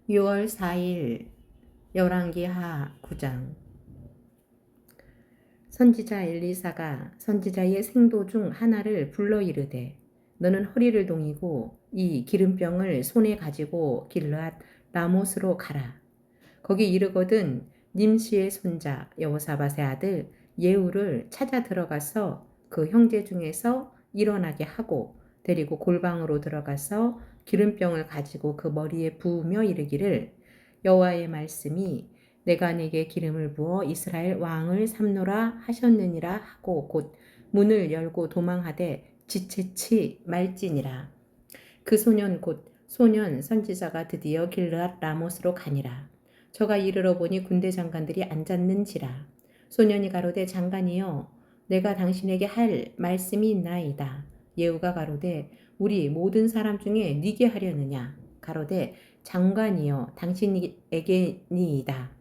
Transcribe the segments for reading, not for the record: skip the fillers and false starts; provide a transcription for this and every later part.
6월 4일 열왕기하 9장. 선지자 엘리사가 선지자의 생도 중 하나를 불러 이르되 너는 허리를 동이고 이 기름병을 손에 가지고 길르앗 라못으로 가라. 거기 이르거든 님시의 손자 여호사밧의 아들 예후를 찾아 들어가서 그 형제 중에서 일어나게 하고 데리고 골방으로 들어가서 기름병을 가지고 그 머리에 부으며 이르기를 여호와의 말씀이 내가 네게 기름을 부어 이스라엘 왕을 삼노라 하셨느니라 하고 곧 문을 열고 도망하되 지체치 말지니라. 그 소년 곧 소년 선지자가 드디어 길르앗 라못으로 가니라. 저가 이르러 보니 군대 장관들이 앉았는지라. 소년이 가로되 장관이여 내가 당신에게 할 말씀이 있나이다. 예후가 가로되 우리 모든 사람 중에 네게 하려느냐. 가로되 장관이여 당신에게니이다.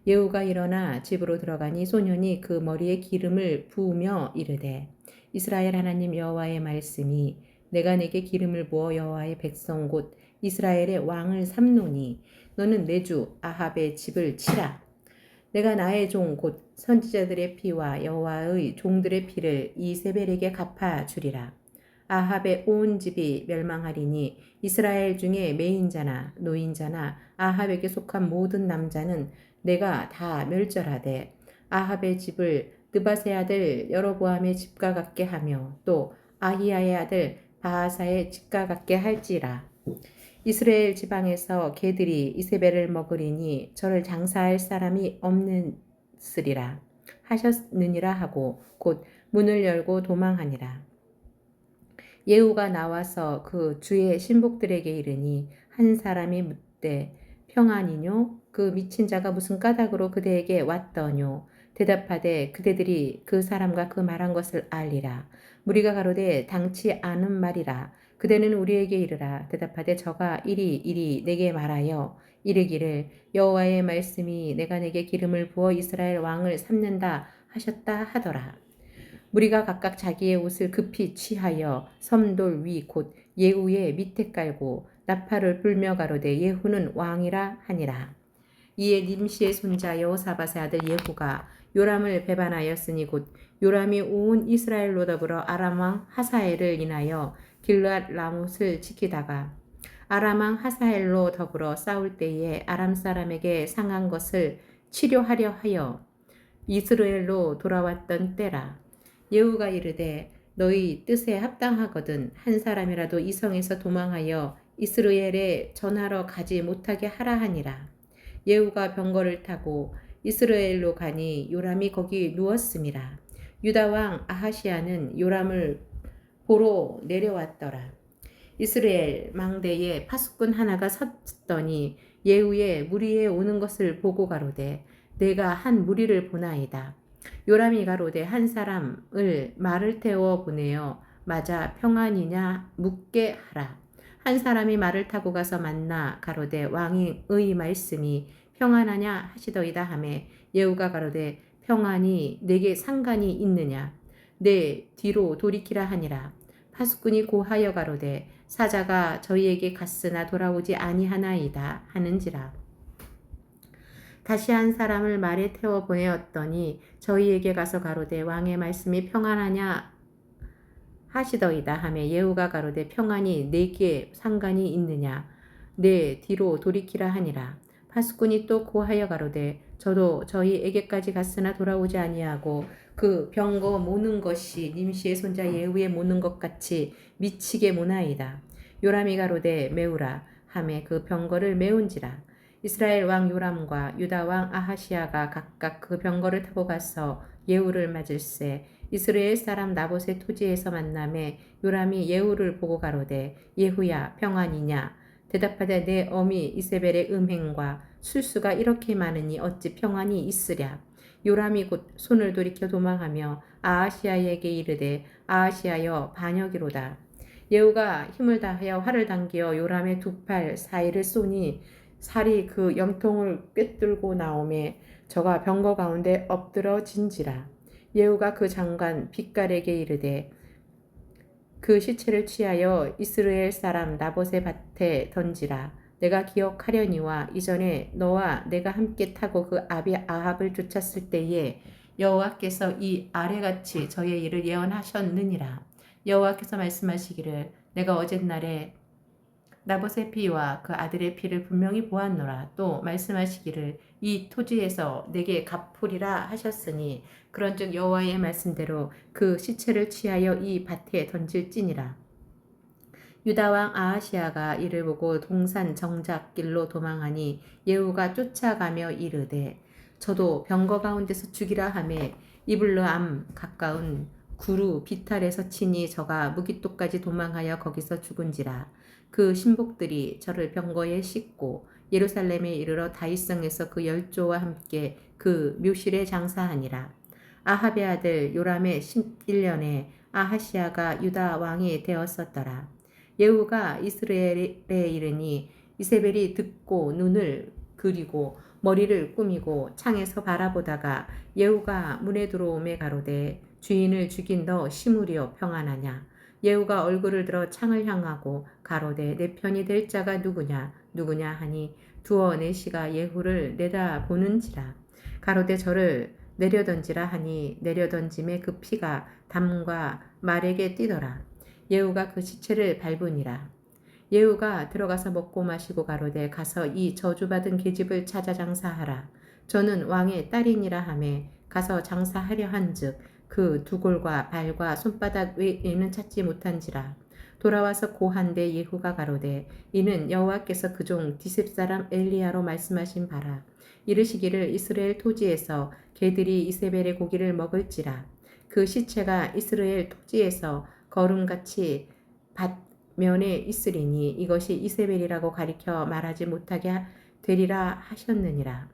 예후가 일어나 집으로 들어가니 소년이 그 머리에 기름을 부으며 이르되 이스라엘 하나님 여호와의 말씀이 내가 네게 기름을 부어 여호와의 백성 곧 이스라엘의 왕을 삼노니 너는 내 주 아합의 집을 치라. 내가 나의 종 곧 선지자들의 피와 여호와의 종들의 피를 이세벨에게 갚아 주리라. 아합의 온 집이 멸망하리니 이스라엘 중에 매인자나 노인자나 아합에게 속한 모든 남자는 내가 다 멸절하되 아합의 집을 느밧의 아들 여로보암의 집과 같게 하며 또 아히야의 아들 바하사의 집과 같게 할지라. 이스라엘 지방에서 개들이 이세벨을 먹으리니 저를 장사할 사람이 없느니라 하셨느니라 하고 곧 문을 열고 도망하니라. 예후가 나와서 그 주의 신복들에게 이르니 한 사람이 묻되 평안이뇨? 그 미친 자가 무슨 까닭으로 그대에게 왔더뇨? 대답하되 그대들이 그 사람과 그 말한 것을 알리라. 무리가 가로되 당치 않은 말이라. 그대는 우리에게 이르라. 대답하되 저가 이리 내게 말하여 이르기를 여호와의 말씀이 내가 내게 기름을 부어 이스라엘 왕을 삼는다 하셨다 하더라. 무리가 각각 자기의 옷을 급히 취하여 섬돌 위 곧 예후의 밑에 깔고 나팔을 불며 가로되 예후는 왕이라 하니라. 이에 님시의 손자 여호사밧의 아들 예후가 요람을 배반하였으니 곧 요람이 온 이스라엘로 더불어 아람 왕 하사엘을 인하여 길르앗 라못을 지키다가 아람 왕 하사엘로 더불어 싸울 때에 아람 사람에게 상한 것을 치료하려 하여 이스라엘로 돌아왔던 때라. 예후가 이르되 너희 뜻에 합당하거든 한 사람이라도 이 성에서 도망하여 이스라엘에 전하러 가지 못하게 하라 하니라. 예후가 병거를 타고 이스라엘로 가니 요람이 거기 누웠음이라. 유다 왕 아하시야는 요람을 보러 내려왔더라. 이스라엘 망대에 파수꾼 하나가 섰더니 예후의 무리에 오는 것을 보고 가로되 내가 한 무리를 보나이다. 요람이 가로되 한 사람을 말을 태워 보내어 맞아 평안이냐 묻게 하라. 한 사람이 말을 타고 가서 만나 가로되 왕의 말씀이 평안하냐 하시더이다 하매 예후가 가로되 평안이 내게 상관이 있느냐 내 뒤로 돌이키라 하니라. 파수꾼이 고하여 가로되 사자가 저희에게 갔으나 돌아오지 아니하나이다 하는지라. 다시 한 사람을 말에 태워 보내었더니 저희에게 가서 가로되 왕의 말씀이 평안하냐 하시더이다 하매 예후가 가로되 평안이 내게 상관이 있느냐 내 뒤로 돌이키라 하니라. 파수꾼이 또 고하여 가로되 저도 저희에게까지 갔으나 돌아오지 아니하고 그 병거 모는 것이 님시의 손자 예후의 모는 것 같이 미치게 모나이다. 요람이 가로되 메우라 하매 그 병거를 메운지라. 이스라엘 왕 요람과 유다 왕 아하시야가 각각 그 병거를 타고 가서 예후를 맞을세. 이스라엘 사람 나봇의 토지에서 만남에 요람이 예후를 보고 가로되 예후야 평안이냐? 대답하되 내 어미 이세벨의 음행과 술수가 이렇게 많으니 어찌 평안이 있으랴. 요람이 곧 손을 돌이켜 도망하며 아하시야에게 이르되 아하시야여 반역이로다. 예후가 힘을 다하여 활을 당기어 요람의 두 팔 사이를 쏘니 살이 그 염통을 꿰뚫고 나오매 저가 병거 가운데 엎드러진지라. 예후가 그 장관 빛깔에게 이르되 그 시체를 취하여 이스라엘 사람 나봇의 밭에 던지라. 내가 기억하려니와 이전에 너와 내가 함께 타고 그 아합을 쫓았을 때에 여호와께서 이 아래같이 저의 일을 예언하셨느니라. 여호와께서 말씀하시기를 내가 어젯날에 나봇의 피와 그 아들의 피를 분명히 보았노라. 또 말씀하시기를 이 토지에서 내게 갚으리라 하셨으니 그런즉 여호와의 말씀대로 그 시체를 취하여 이 밭에 던질지니라. 유다 왕 아하시아가 이를 보고 동산 정작길로 도망하니 예후가 쫓아가며 이르되 저도 병거 가운데서 죽이라 하매 이블르암 가까운 구루 비탈에서 치니 저가 무기토까지 도망하여 거기서 죽은지라. 그 신복들이 저를 병거에 싣고 예루살렘에 이르러 다윗성에서 그 열조와 함께 그 묘실에 장사하니라. 아합의 아들 요람의 11년에 아하시아가 유다 왕이 되었었더라. 예후가 이스라엘에 이르니 이세벨이 듣고 눈을 그리고 머리를 꾸미고 창에서 바라보다가 예후가 문에 들어오매 가로되 주인을 죽인 너 시므리여 평안하냐. 예후가 얼굴을 들어 창을 향하고 가로되 내 편이 될 자가 누구냐 누구냐 하니 두어 내시가 예후를 내다보는지라. 가로되 저를 내려던지라 하니 내려던짐에 그 피가 담과 말에게 띠더라. 예후가 그 시체를 밟으니라. 예후가 들어가서 먹고 마시고 가로되 가서 이 저주받은 계집을 찾아 장사하라. 저는 왕의 딸이니라 하매 가서 장사하려 한즉 그 두골과 발과 손바닥 외에는 찾지 못한지라. 돌아와서 고한데 예후가 가로되 이는 여호와께서 그종 디셉 사람 엘리야로 말씀하신 바라. 이르시기를 이스라엘 토지에서 개들이 이세벨의 고기를 먹을지라. 그 시체가 이스라엘 토지에서 거름같이 밭면에 있으리니 이것이 이세벨이라고 가리켜 말하지 못하게 되리라 하셨느니라.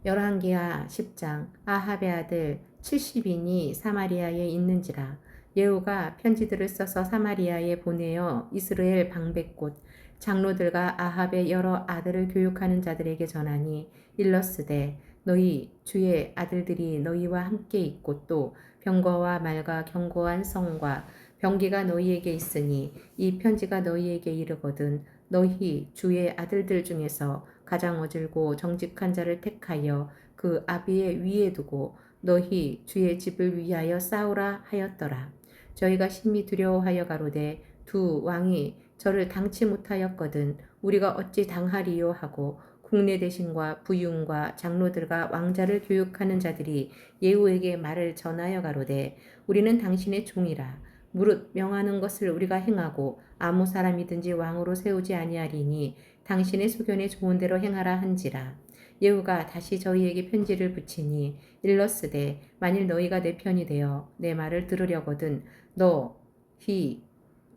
열왕기하 10장. 아합의 아들 70인이 사마리아에 있는지라. 예후가 편지들을 써서 사마리아에 보내어 이스라엘 방백곳 장로들과 아합의 여러 아들을 교육하는 자들에게 전하니 일러스되 너희 주의 아들들이 너희와 함께 있고 또 병거와 말과 견고한 성과 병기가 너희에게 있으니 이 편지가 너희에게 이르거든 너희 주의 아들들 중에서 가장 어질고 정직한 자를 택하여 그 아비의 위에 두고 너희 주의 집을 위하여 싸우라 하였더라. 저희가 심히 두려워하여 가로되 두 왕이 저를 당치 못하였거든 우리가 어찌 당하리요 하고 국내 대신과 부윤과 장로들과 왕자를 교육하는 자들이 예후에게 말을 전하여 가로되 우리는 당신의 종이라. 무릇 명하는 것을 우리가 행하고 아무 사람이든지 왕으로 세우지 아니하리니 당신의 소견에 좋은 대로 행하라 한지라. 예후가 다시 저희에게 편지를 붙이니 일러스되 만일 너희가 내 편이 되어 내 말을 들으려거든 너희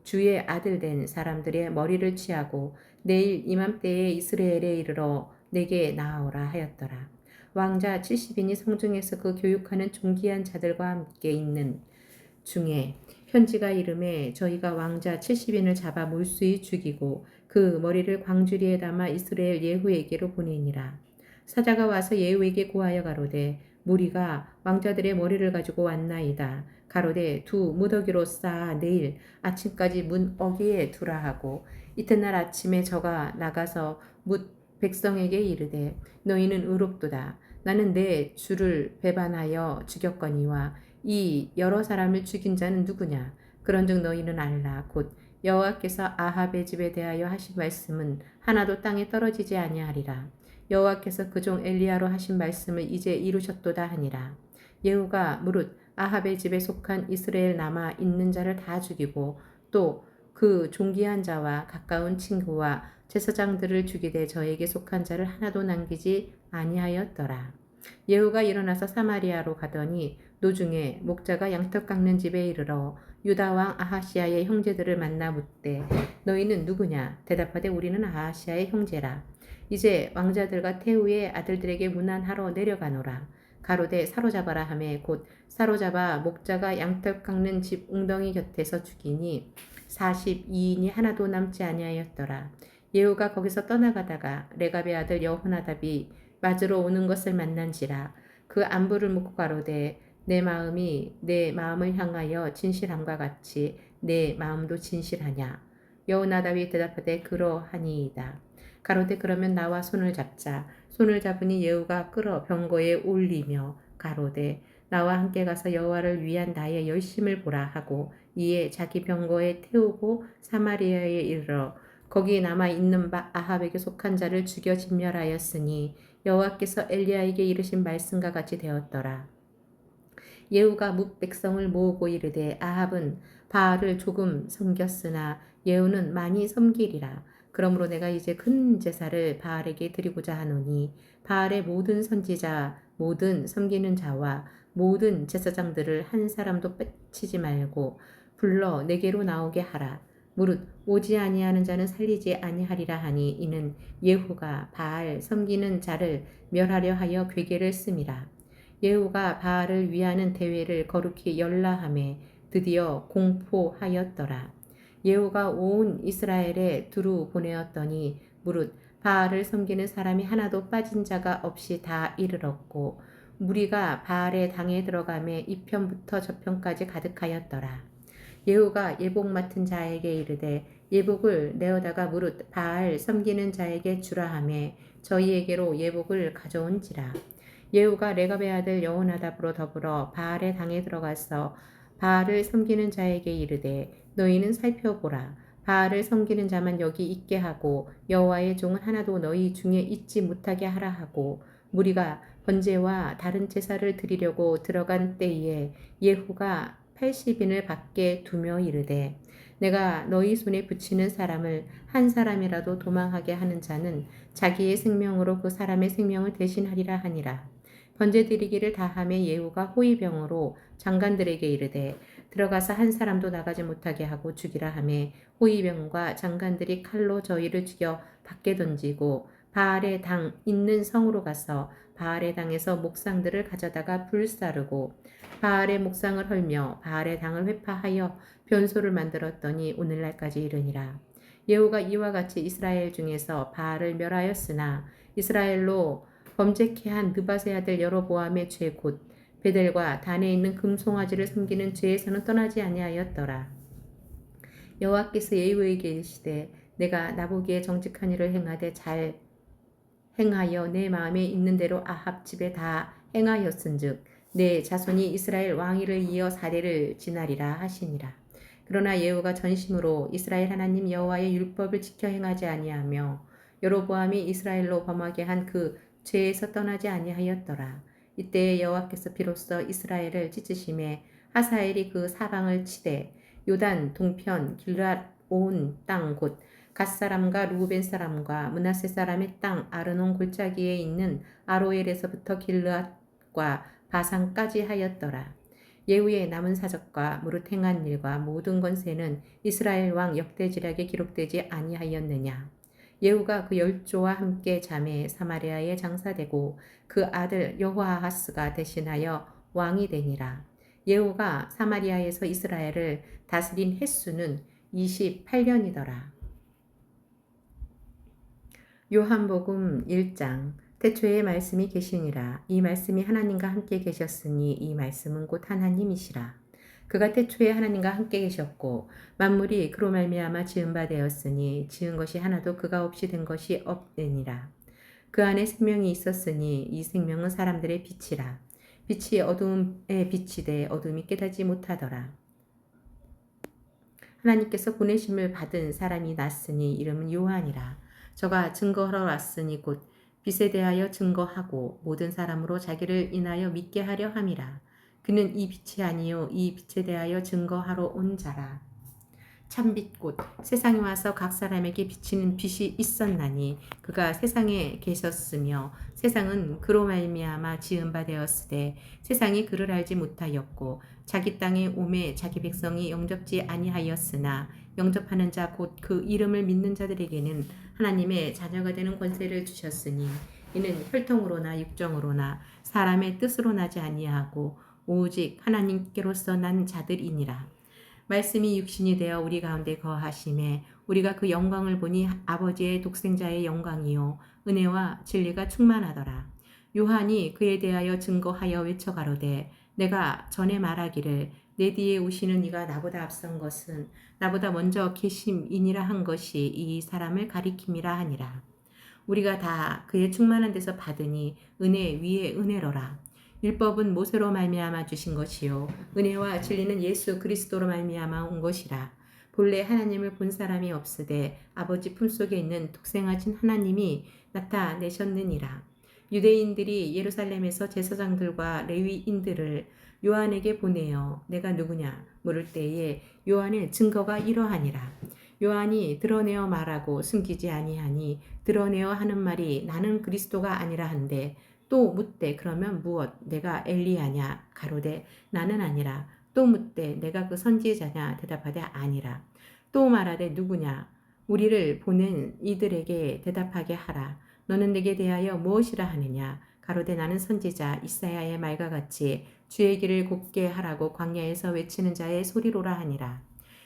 주의 아들 된 사람들의 머리를 취하고 내일 이맘때에 이스라엘에 이르러 내게 나아오라 하였더라. 왕자 70인이 성중에서 그 교육하는 존귀한 자들과 함께 있는 중에 편지가 이름에 저희가 왕자 70인을 잡아 몰수히 죽이고 그 머리를 광주리에 담아 이스라엘 예후에게로 보내니라. 사자가 와서 예후에게 고하여 가로되 무리가 왕자들의 머리를 가지고 왔나이다. 가로되 두 무더기로 쌓아 내일 아침까지 문 어귀에 두라 하고 이튿날 아침에 저가 나가서 뭇 백성에게 이르되 너희는 의롭도다. 나는 내 주를 배반하여 죽였거니와 이 여러 사람을 죽인 자는 누구냐? 그런즉 너희는 알라. 곧 여호와께서 아합의 집에 대하여 하신 말씀은 하나도 땅에 떨어지지 아니하리라. 여호와께서 그종 엘리야로 하신 말씀을 이제 이루셨도다 하니라. 예후가 무릇 아합의 집에 속한 이스라엘 남아 있는 자를 다 죽이고 또 그 존귀한 자와 가까운 친구와 제사장들을 죽이되 저에게 속한 자를 하나도 남기지 아니하였더라. 예후가 일어나서 사마리아로 가더니 노중에 목자가 양털 깎는 집에 이르러 유다 왕 아하시아의 형제들을 만나 묻되 너희는 누구냐? 대답하되 우리는 아하시아의 형제라. 이제 왕자들과 태후의 아들들에게 문안하러 내려가노라. 가로되 사로잡아라 하매 곧 사로잡아 목자가 양털 깎는 집 웅덩이 곁에서 죽이니 42인이 하나도 남지 아니하였더라. 예후가 거기서 떠나가다가 레갑의 아들 여호나답이 맞으러 오는 것을 만난지라. 그 안부를 묻고 가로되 내 마음이 내 마음을 향하여 진실함과 같이 내 마음도 진실하냐. 여호나답이 대답하되 그러하니이다. 가로되 그러면 나와 손을 잡자. 손을 잡으니 예후가 끌어 병거에 올리며 가로되 나와 함께 가서 여호와를 위한 나의 열심을 보라 하고 이에 자기 병거에 태우고 사마리아에 이르러 거기 남아 있는 바 아합에게 속한 자를 죽여 진멸하였으니 여호와께서 엘리야에게 이르신 말씀과 같이 되었더라. 예후가 뭇 백성을 모으고 이르되 아합은 바알을 조금 섬겼으나 예후는 많이 섬기리라. 그러므로 내가 이제 큰 제사를 바알에게 드리고자 하노니 바알의 모든 선지자 모든 섬기는 자와 모든 제사장들을 한 사람도 빼치지 말고 불러 내게로 나오게 하라. 무릇 오지 아니하는 자는 살리지 아니하리라 하니 이는 예후가 바알 섬기는 자를 멸하려 하여 괴계를 씀이라. 예후가 바알을 위하는 대회를 거룩히 열라함에 드디어 공포하였더라. 예후가 온 이스라엘에 두루 보내었더니 무릇 바알을 섬기는 사람이 하나도 빠진 자가 없이 다 이르렀고 무리가 바알의 당에 들어가매 이편부터 저편까지 가득하였더라. 예후가 예복 맡은 자에게 이르되 예복을 내어다가 무릇 바알 섬기는 자에게 주라 하매 저희에게로 예복을 가져온지라. 예후가 레갑의 아들 여호나답으로 더불어 바알의 당에 들어가서 바알을 섬기는 자에게 이르되 너희는 살펴보라. 바알을 섬기는 자만 여기 있게 하고 여호와의 종은 하나도 너희 중에 있지 못하게 하라 하고 무리가 번제와 다른 제사를 드리려고 들어간 때에 예후가 80인을 밖에 두며 이르되 내가 너희 손에 붙이는 사람을 한 사람이라도 도망하게 하는 자는 자기의 생명으로 그 사람의 생명을 대신하리라 하니라. 번제 드리기를 다함에 예후가 호위병으로 장관들에게 이르되 들어가서 한 사람도 나가지 못하게 하고 죽이라 하매 호위병과 장관들이 칼로 저희를 죽여 밖에 던지고 바알의 당 있는 성으로 가서 바알의 당에서 목상들을 가져다가 불사르고 바알의 목상을 헐며 바알의 당을 회파하여 변소를 만들었더니 오늘날까지 이르니라. 예후가 이와 같이 이스라엘 중에서 바알을 멸하였으나 이스라엘로 범죄케 한 느밧의 아들 여로보암의 죄 곧 베델과 단에 있는 금송아지를 섬기는 죄에서는 떠나지 아니하였더라. 여호와께서 예후에게 이르시되 내가 나보기에 정직한 일을 행하되 잘 행하여 내 마음에 있는 대로 아합 집에 다 행하였은즉 내 자손이 이스라엘 왕위를 이어 4대를 지나리라 하시니라. 그러나 예후가 전심으로 이스라엘 하나님 여호와의 율법을 지켜 행하지 아니하며 여로보암이 이스라엘로 범하게 한 그 죄에서 떠나지 아니하였더라. 이때에 여호와께서 비로소 이스라엘을 찢으심에 하사엘이 그 사방을 치되 요단 동편 길앗 온 땅 곧 갓사람과 루벤 사람과 므낫세 사람의 땅 아르논 골짜기에 있는 아로엘에서부터 길르앗과 바산까지 하였더라. 예후의 남은 사적과 무릇 행한 일과 모든 권세는 이스라엘 왕 역대지략에 기록되지 아니하였느냐. 예후가 그 열조와 함께 잠에 사마리아에 장사되고 그 아들 여호아하스가 대신하여 왕이 되니라. 예후가 사마리아에서 이스라엘을 다스린 횟수는 28년이더라. 요한복음 1장. 태초에 말씀이 계시니라. 이 말씀이 하나님과 함께 계셨으니 이 말씀은 곧 하나님이시라. 그가 태초에 하나님과 함께 계셨고 만물이 그로 말미암아 지은 바 되었으니 지은 것이 하나도 그가 없이 된 것이 없느니라. 그 안에 생명이 있었으니 이 생명은 사람들의 빛이라. 빛이 어둠에 비치되 어둠이 깨닫지 못하더라. 하나님께서 보내심을 받은 사람이 났으니 이름은 요한이라. 저가 증거하러 왔으니 곧 빛에 대하여 증거하고 모든 사람으로 자기를 인하여 믿게 하려 함이라. 그는 이 빛이 아니요 이 빛에 대하여 증거하러 온 자라. 참빛 곧 세상에 와서 각 사람에게 비치는 빛이 있었나니 그가 세상에 계셨으며 세상은 그로 말미암아 지은 바 되었으되 세상이 그를 알지 못하였고 자기 땅에 오매 자기 백성이 영접지 아니하였으나 영접하는 자 곧 그 이름을 믿는 자들에게는 하나님의 자녀가 되는 권세를 주셨으니 이는 혈통으로나 육정으로나 사람의 뜻으로 나지 아니하고 오직 하나님께로서 난 자들이니라. 말씀이 육신이 되어 우리 가운데 거하심에 우리가 그 영광을 보니 아버지의 독생자의 영광이요 은혜와 진리가 충만하더라. 요한이 그에 대하여 증거하여 외쳐 가로되 내가 전에 말하기를 내 뒤에 오시는 이가 나보다 앞선 것은 나보다 먼저 계심이니라 한 것이 이 사람을 가리킴이라 하니라. 우리가 다 그의 충만한 데서 받으니 은혜 위에 은혜로라. 율법은 모세로 말미암아 주신 것이요 은혜와 진리는 예수 그리스도로 말미암아 온 것이라. 본래 하나님을 본 사람이 없으되 아버지 품속에 있는 독생하신 하나님이 나타내셨느니라. 유대인들이 예루살렘에서 제사장들과 레위인들을 요한에게 보내어 내가 누구냐 물을 때에 요한의 증거가 이러하니라. 요한이 드러내어 말하고 숨기지 아니하니 드러내어 하는 말이 나는 그리스도가 아니라 한데 또 묻되 그러면 무엇 내가 엘리야냐 가로되 나는 아니라 또 묻되 내가 그 선지자냐 대답하되 아니라 또 말하되 누구냐 우리를 보낸 이들에게 대답하게 하라. 너는 내게 대하여 무엇이라 하느냐 가로되 나는 선지자 이사야의 말과 같이 주의 길을 곱게 하라고 광야에서 외치는 자의 소리로라 하니라.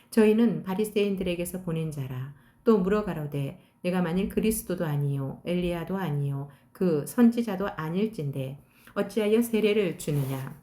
저희는 바리새인들에게서 보낸 자라. 또 물어 가로되 내가 만일 그리스도도 아니요 엘리야도 아니요 그 선지자도 아닐진데 어찌하여 세례를 주느냐.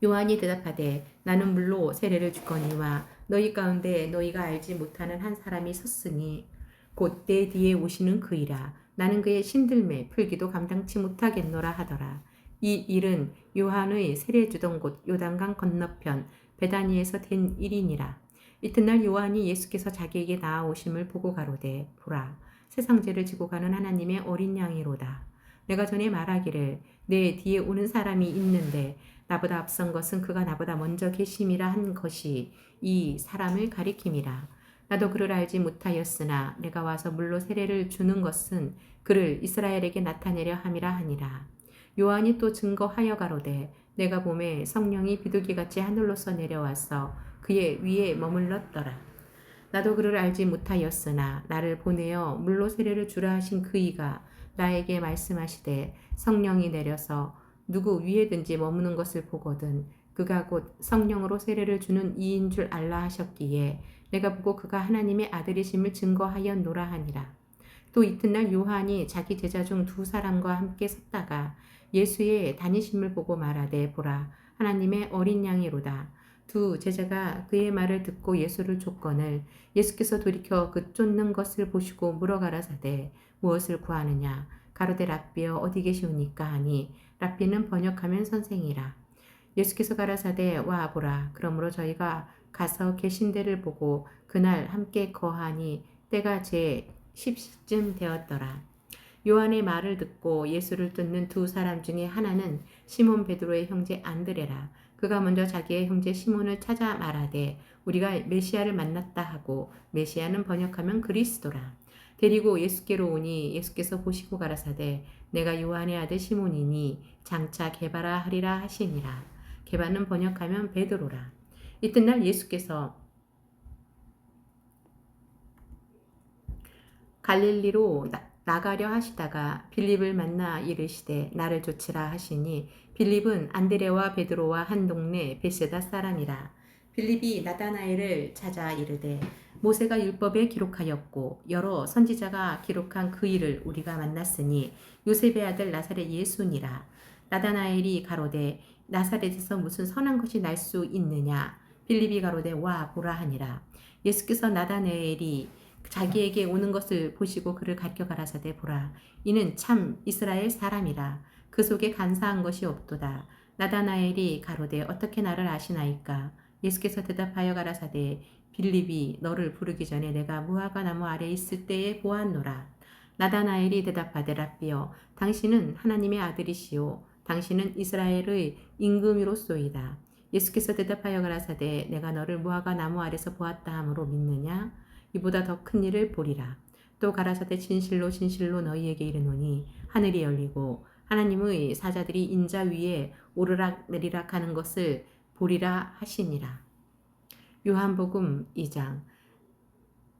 요한이 대답하되 나는 물로 세례를 주거니와 너희 가운데 너희가 알지 못하는 한 사람이 섰으니 곧 내 뒤에 오시는 그이라. 나는 그의 신들매 풀기도 감당치 못하겠노라 하더라. 이 일은 요한의 세례 주던 곳 요단강 건너편 베다니에서 된 일이니라. 이튿날 요한이 예수께서 자기에게 나아오심을 보고 가로되 보라 세상 죄를 지고 가는 하나님의 어린 양이로다. 내가 전에 말하기를 내 뒤에 오는 사람이 있는데 나보다 앞선 것은 그가 나보다 먼저 계심이라 한 것이 이 사람을 가리킴이라. 나도 그를 알지 못하였으나 내가 와서 물로 세례를 주는 것은 그를 이스라엘에게 나타내려 함이라 하니라. 요한이 또 증거하여 가로되 내가 봄에 성령이 비둘기같이 하늘로서 내려와서 그의 위에 머물렀더라. 나도 그를 알지 못하였으나 나를 보내어 물로 세례를 주라 하신 그이가 나에게 말씀하시되 성령이 내려서 누구 위에든지 머무는 것을 보거든 그가 곧 성령으로 세례를 주는 이인 줄 알라 하셨기에 내가 보고 그가 하나님의 아들이심을 증거하였노라 하니라. 또 이튿날 요한이 자기 제자 중 두 사람과 함께 섰다가 예수의 다니심을 보고 말하되 보라 하나님의 어린 양이로다. 두 제자가 그의 말을 듣고 예수를 쫓거늘 예수께서 돌이켜 그 쫓는 것을 보시고 물어 가라사대 무엇을 구하느냐 가로되 랍비여 어디 계시오니까 하니 랍비는 번역하면 선생이라. 예수께서 가라사대 와 보라. 그러므로 저희가 가서 계신 데를 보고 그날 함께 거하니 때가 제 10시쯤 되었더라. 요한의 말을 듣고 예수를 쫓는 두 사람 중에 하나는 시몬 베드로의 형제 안드레라. 그가 먼저 자기의 형제 시몬을 찾아 말하되 우리가 메시아를 만났다 하고 메시아는 번역하면 그리스도라. 데리고 예수께로 오니 예수께서 보시고 가라사대 내가 요한의 아들 시몬이니 장차 게바라 하리라 하시니라. 게바는 번역하면 베드로라. 이튿날 예수께서 갈릴리로 나가려 하시다가 빌립을 만나 이르시되 나를 쫓으라 하시니 빌립은 안드레와 베드로와 한 동네 베세다 사람이라. 빌립이 나다나엘을 찾아 이르되 모세가 율법에 기록하였고 여러 선지자가 기록한 그 일을 우리가 만났으니 요셉의 아들 나사렛 예수니라. 나다나엘이 가로되 나사렛에서 무슨 선한 것이 날 수 있느냐. 빌립이 가로되 와 보라 하니라. 예수께서 나다나엘이 자기에게 오는 것을 보시고 그를 가르쳐 가라사대 보라 이는 참 이스라엘 사람이라. 그 속에 간사한 것이 없도다. 나다나엘이 가로되 어떻게 나를 아시나이까. 예수께서 대답하여 가라사대 빌립이 너를 부르기 전에 내가 무화과 나무 아래 있을 때에 보았노라. 나다나엘이 대답하되 랍비여 당신은 하나님의 아들이시오 당신은 이스라엘의 임금이로소이다. 예수께서 대답하여 가라사대 내가 너를 무화과 나무 아래서 보았다 함으로 믿느냐. 이보다 더 큰 일을 보리라. 또 가라사대 진실로 진실로 너희에게 이르노니 하늘이 열리고 하나님의 사자들이 인자 위에 오르락 내리락 하는 것을 보리라 하시니라. 요한복음 2장.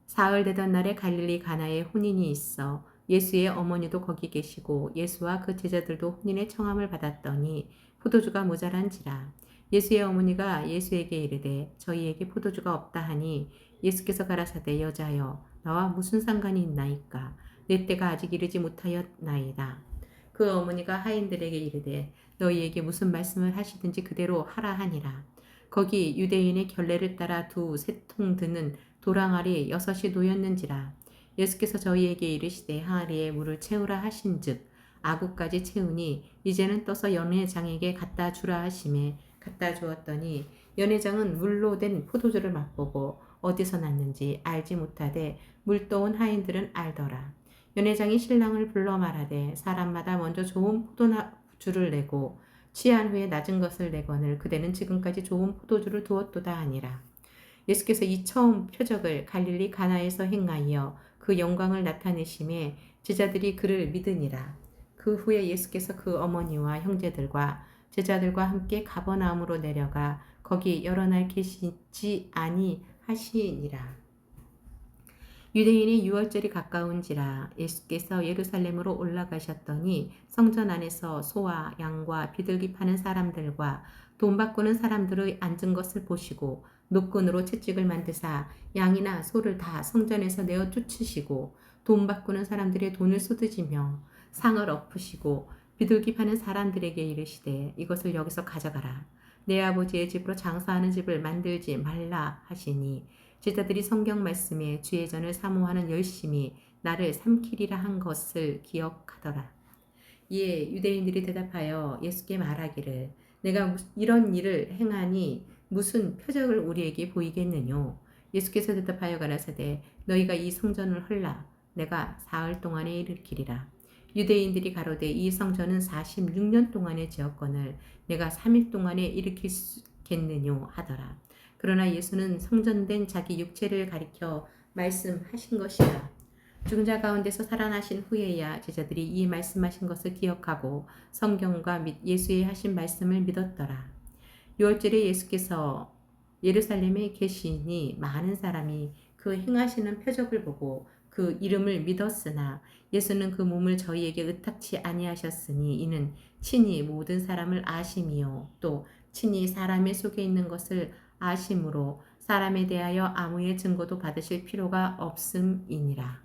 사흘 되던 날에 갈릴리 가나에 혼인이 있어 예수의 어머니도 거기 계시고 예수와 그 제자들도 혼인의 청함을 받았더니 포도주가 모자란지라. 예수의 어머니가 예수에게 이르되 저희에게 포도주가 없다 하니 예수께서 가라사대 여자여 나와 무슨 상관이 있나이까. 내 때가 아직 이르지 못하였나이다. 그 어머니가 하인들에게 이르되 너희에게 무슨 말씀을 하시든지 그대로 하라 하니라. 거기 유대인의 결례를 따라 두 세통 드는 도랑아리 6이 놓였는지라. 예수께서 저희에게 이르시되 항아리에 물을 채우라 하신즉 아구까지 채우니 이제는 떠서 연회장에게 갖다 주라 하심에 갖다 주었더니 연회장은 물로 된 포도주를 맛보고 어디서 났는지 알지 못하되 물 떠온 하인들은 알더라. 연회장이 신랑을 불러 말하되 사람마다 먼저 좋은 포도주를 내고 취한 후에 낮은 것을 내거늘 그대는 지금까지 좋은 포도주를 두었도다 하니라. 예수께서 이 처음 표적을 갈릴리 가나에서 행하여 그 영광을 나타내심에 제자들이 그를 믿으니라. 그 후에 예수께서 그 어머니와 형제들과 제자들과 함께 가버나움으로 내려가 거기 여러 날 계시지 아니하시니라. 유대인의 유월절이 가까운지라. 예수께서 예루살렘으로 올라가셨더니 성전 안에서 소와 양과 비둘기 파는 사람들과 돈 바꾸는 사람들의 앉은 것을 보시고 노끈으로 채찍을 만드사 양이나 소를 다 성전에서 내어 쫓으시고 돈 바꾸는 사람들의 돈을 쏟으시며 상을 엎으시고 비둘기 파는 사람들에게 이르시되 이것을 여기서 가져가라. 내 아버지의 집으로 장사하는 집을 만들지 말라 하시니 제자들이 성경 말씀에 주의 전을 사모하는 열심이 나를 삼키리라 한 것을 기억하더라. 이에 유대인들이 대답하여 예수께 말하기를 내가 이런 일을 행하니 무슨 표적을 우리에게 보이겠느뇨. 예수께서 대답하여 가라사대 너희가 이 성전을 헐라 내가 사흘 동안에 일으키리라. 유대인들이 가로되 이 성전은 46년 동안에 지었거늘 내가 3일 동안에 일으키겠느뇨 하더라. 그러나 예수는 성전된 자기 육체를 가리켜 말씀하신 것이라. 죽은 자 가운데서 살아나신 후에야 제자들이 이 말씀하신 것을 기억하고 성경과 및 예수의 하신 말씀을 믿었더라. 유월절에 예수께서 예루살렘에 계시니 많은 사람이 그 행하시는 표적을 보고 그 이름을 믿었으나 예수는 그 몸을 저희에게 의탁치 아니하셨으니 이는 친히 모든 사람을 아심이요 또 친히 사람의 속에 있는 것을 아심으로 사람에 대하여 아무의 증거도 받으실 필요가 없음이니라.